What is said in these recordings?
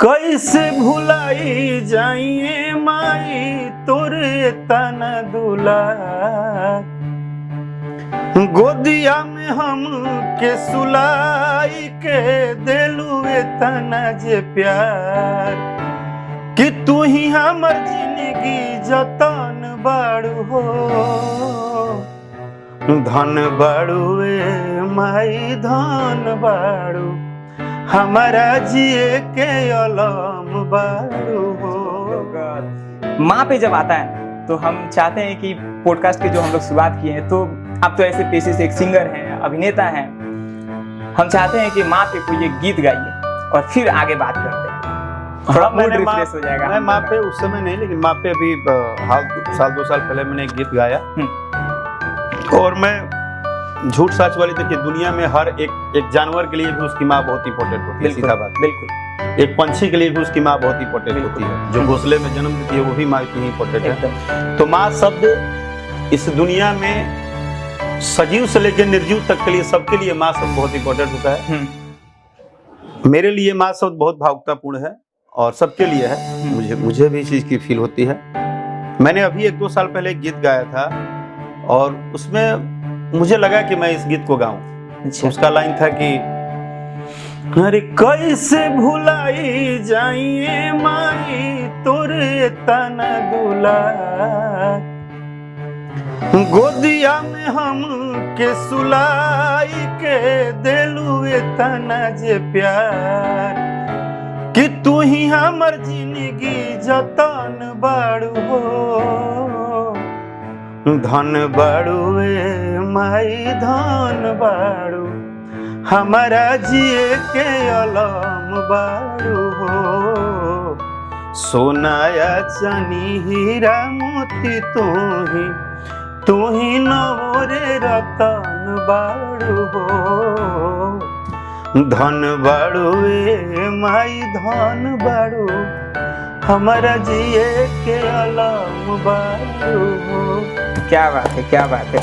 कैसे भुलाई जाइए माई तोरे तन दुला, गोदिया में हम के सुलाई के दिलुए तना जे प्यार, कि तू ही हमर जिंदगी जतन बाड़ू हो, धन बाड़ूए माई धन बाड़ू, हमारा जिए के अलम बाड़ू हो। माँ पे जब आता है तो हम चाहते हैं कि पॉडकास्ट के जो हम लोग शुरुआत किए हैं, तो आप तो ऐसे पेशे से एक सिंगर हैं, अभिनेता हैं, हम चाहते हैं कि माँ पे कोई एक गीत गाइए और फिर आगे बात करते हैं, थोड़ा मूड रिफ्रेश हो जाएगा। मैं माँ पे उस समय नहीं, लेकिन माँ पे अभी हाल साल 2 साल पहले मैंने एक गीत गाया। और मैं झूठ सच वाली, देखिए दुनिया में हर एक जानवर के लिए भी उसकी माँ बहुत इंपॉर्टेंट होती है, सीधा बात। बिल्कुल। एक पंछी के लिए भी उसकी माँ बहुत इंपॉर्टेंट होती है, जो घोंसले में जन्म देती है वो भी माँ इतनी इंपॉर्टेंट है। तो माँ शब्द इस दुनिया में सजीव से लेकर निर्जीव तक के लिए, सबके लिए माँ शब्द बहुत इंपॉर्टेंट होता है। मेरे लिए माँ शब्द बहुत भावुकतापूर्ण है और सबके लिए है। मुझे भी इस चीज की फील होती है। मैंने अभी 1-2 साल पहले एक गीत गाया था और उसमें मुझे लगा कि मैं इस गीत को गाऊं। उसका लाइन था कि अरे कैसे भुलाई जाइए माई तोरे तना दुला, गोदिया में हम के सुलाई के दिलुए तना जे प्यार, कि तू ही हमर जिंदगी जतन बाड़ू हो, धन बाड़ूए माई धन बाड़ू, हमारा जिए के अलम बाड़ू हो, सोनाया चानी हीरा मोती तू ही नवरे रतन बाड़ू हो, धन बाड़ूए माई धन बाड़ू, हमारा जिए के अलम बाड़ू हो। क्या बात है, क्या बात है,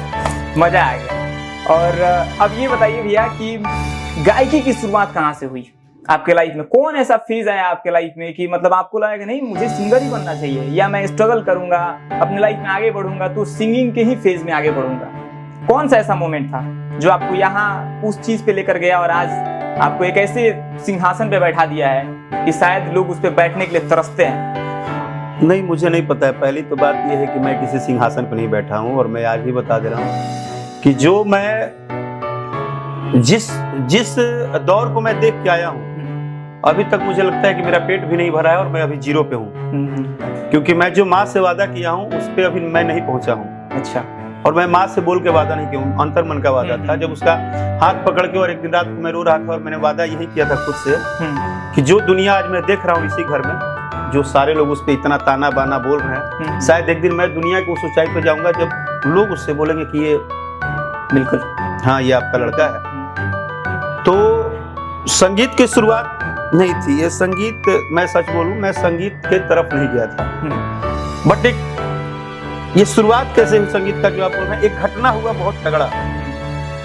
मजा आ गया। और अब ये बताइए भैया कि गायकी की शुरुआत कहाँ से हुई आपके लाइफ में? कौन ऐसा फेज आया आपके लाइफ में कि मतलब आपको लगा कि नहीं मुझे सिंगर ही बनना चाहिए, या मैं स्ट्रगल करूंगा अपने लाइफ में आगे बढ़ूंगा तो सिंगिंग के ही फेज में आगे बढ़ूंगा? कौन सा ऐसा मोमेंट था जो आपको यहाँ उस चीज पे लेकर गया और आज आपको एक ऐसे सिंहासन पे बैठा दिया है कि शायद लोग उस पे बैठने के लिए तरसते हैं? नहीं, मुझे नहीं पता है। पहली तो बात यह है कि मैं किसी सिंहासन पर नहीं बैठा हूँ, और मैं आज भी बता दे रहा हूँ कि जो मैं जिस दौर को मैं देख के आया हूँ, अभी तक मुझे लगता है कि मेरा पेट भी नहीं भरा है और मैं अभी 0 पे हूँ। क्योंकि मैं जो माँ से वादा किया हूँ उस पे अभी मैं नहीं पहुंचा हूँ। अच्छा। और मैं माँ से बोल के वादा नहीं किया हूँ, अंतर्मन का वादा था। जब उसका हाथ पकड़ के और एक दिन रात को मैं रो रहा था और मैंने वादा यही किया था खुद से कि जो दुनिया आज मैं देख रहा हूँ इसी घर में, जो सारे लोग उस पर इतना ताना बाना बोल रहे हैं, शायद एक दिन मैं दुनिया की उस ऊंचाई पे जाऊंगा जब लोग उससे बोलेंगे कि ये बिल्कुल हाँ ये आपका लड़का है। तो संगीत की शुरुआत नहीं थी ये। संगीत, मैं सच बोलूं, मैं संगीत के तरफ नहीं गया था। बट एक ये शुरुआत कैसे हुई संगीत का, जो आप बोल रहे हैं, एक घटना हुआ बहुत तगड़ा,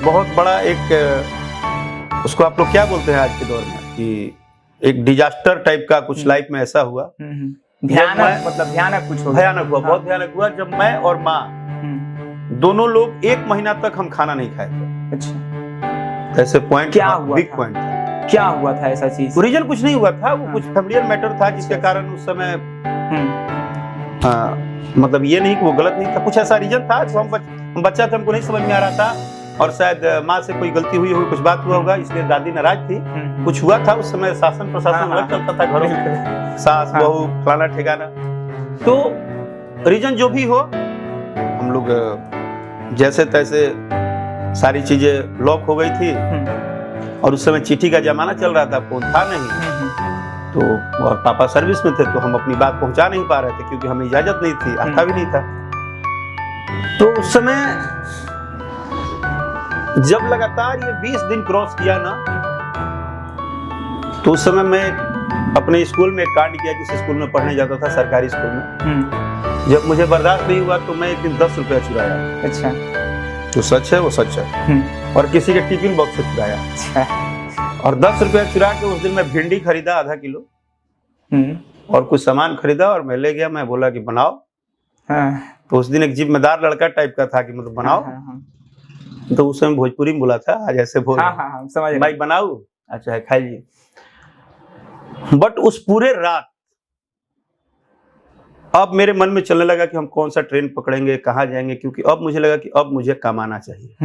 बहुत बड़ा। एक उसको आप लोग क्या बोलते हैं आज के दौर में, कि एक डिजास्टर टाइप का कुछ लाइफ में ऐसा हुआ। भयानक, मतलब भयानक कुछ हो गया। भयानक हुआ, बहुत भयानक हुआ। जब मैं और माँ दोनों लोग 1 महीना तक हम खाना नहीं खाए थे। अच्छा। ऐसे पॉइंट क्या हुआ, बिग पॉइंट था। क्या हुआ था ऐसा चीज? रीजन कुछ नहीं हुआ था, वो कुछ फैमिलियर मैटर था जिसके कारण उस समय मतलब ये नहीं कि वो गलत नहीं था, कुछ ऐसा रीजन था। जो हम बच्चा थे, हमको नहीं समझ में आ रहा था, और शायद माँ से कोई गलती हुई कुछ बात हुआ होगा, इसलिए दादी नाराज थी। कुछ हुआ था उस समय, शासन प्रशासन अलग चलता था घरों में, सास बहू फलाना ठिकाना। तो रीजन जो भी हो, हम लोग जैसे तैसे सारी चीजें लॉक हो गई थी। और उस समय चिट्ठी का जमाना चल रहा था, फोन था नहीं। तो और पापा सर्विस में थे, तो हम अपनी बात पहुंचा नहीं पा रहे थे क्योंकि हमें इजाजत नहीं थी, आता भी नहीं था। तो उस समय जब लगातार ये 20 दिन क्रॉस किया ना, तो उस समय मैं अपने स्कूल में एक कांड किया, जिस स्कूल में पढ़ने जाता था, सरकारी स्कूल में। जब मुझे बर्दाश्त नहीं हुआ तो मैं एक दिन 10 रुपया चुराया। अच्छा। जो सच है वो सच है। और किसी के टिफिन बॉक्स से चुराया। अच्छा। और 10 रुपया चुरा के उस दिन मैं भिंडी खरीदा आधा किलो, और कुछ सामान खरीदा और मैं ले गया, मैं बोला कि बनाओ। तो उस दिन एक जिम्मेदार लड़का टाइप का था कि मतलब बनाओ। तो उस समय भोजपुरी में बोला था, आज ऐसे बोल समझ भाई बनाऊ, अच्छा है खाइए। बट उस पूरे रात अब मेरे मन में चलने लगा कि हम कौन सा ट्रेन पकड़ेंगे, कहाँ जाएंगे, क्योंकि अब मुझे लगा कि अब मुझे कमाना चाहिए।